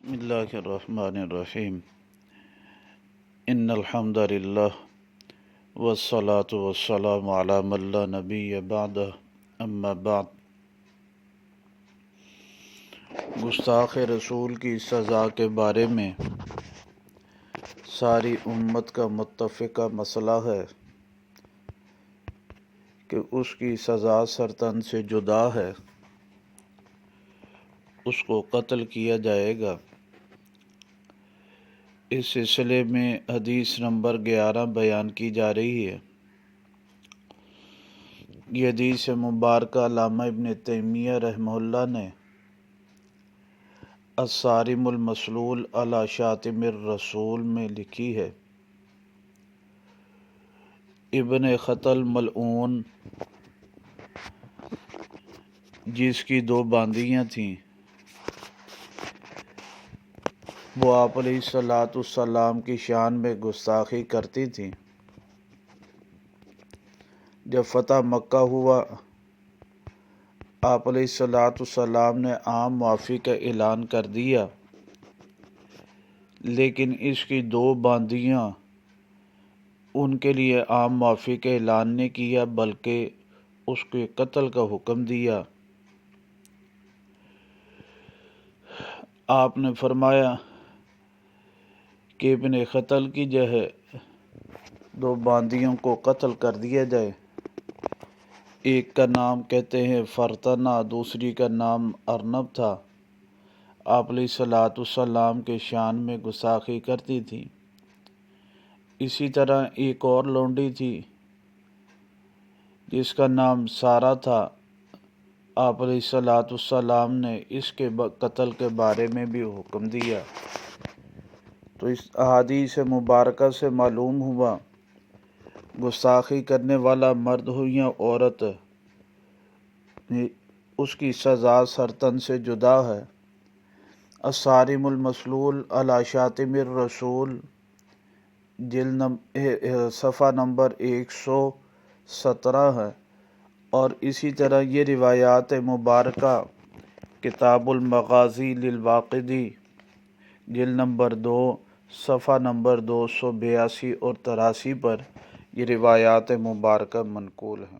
بسم اللہ الرحمن الرحیم ان الحمد للہ والصلاة والسلام علی من لا نبی بعدہ اما بعد۔ گستاخ رسول کی سزا کے بارے میں ساری امت کا متفقہ مسئلہ ہے کہ اس کی سزا سرطن سے جدا ہے، اس کو قتل کیا جائے گا۔ اس سلسلے میں حدیث نمبر 11 بیان کی جا رہی ہے۔ یہ حدیث مبارکہ علامہ ابن تیمیہ رحمہ اللہ نے الصارم المسلول علی شاتم الرسول میں لکھی ہے۔ ابن خطل ملعون جس کی 2 باندیاں تھیں، وہ آپ علیہ الصلوۃ والسلام کی شان میں گستاخی کرتی تھیں۔ جب فتح مکہ ہوا، آپ علیہ الصلوۃ والسلام نے عام معافی کا اعلان کر دیا، لیکن اس کی 2 باندیاں ان کے لیے عام معافی کا اعلان نہیں کیا بلکہ اس کے قتل کا حکم دیا۔ آپ نے فرمایا کہ ابن خطل کی جو ہے 2 باندیوں کو قتل کر دیا جائے۔ ایک کا نام کہتے ہیں فرتنہ، دوسری کا نام ارنب تھا۔ آپ علیہ الصلوۃ والسلام کے شان میں گستاخی کرتی تھی۔ اسی طرح ایک اور لونڈی تھی جس کا نام سارہ تھا۔ آپ علیہ الصلوۃ والسلام نے اس کے قتل کے بارے میں بھی حکم دیا۔ تو اس احادیث مبارکہ سے معلوم ہوا گستاخی کرنے والا مرد ہو یا عورت، اس کی سزا سرطن سے جدا ہے۔ الصارم المسلول علی شاتم الرسول صفحہ نمبر 117 ہے، اور اسی طرح یہ روایات مبارکہ کتاب المغازی للواقدی جلد نمبر 2 صفحہ نمبر 282 اور 83 پر یہ روایات مبارکہ منقول ہیں۔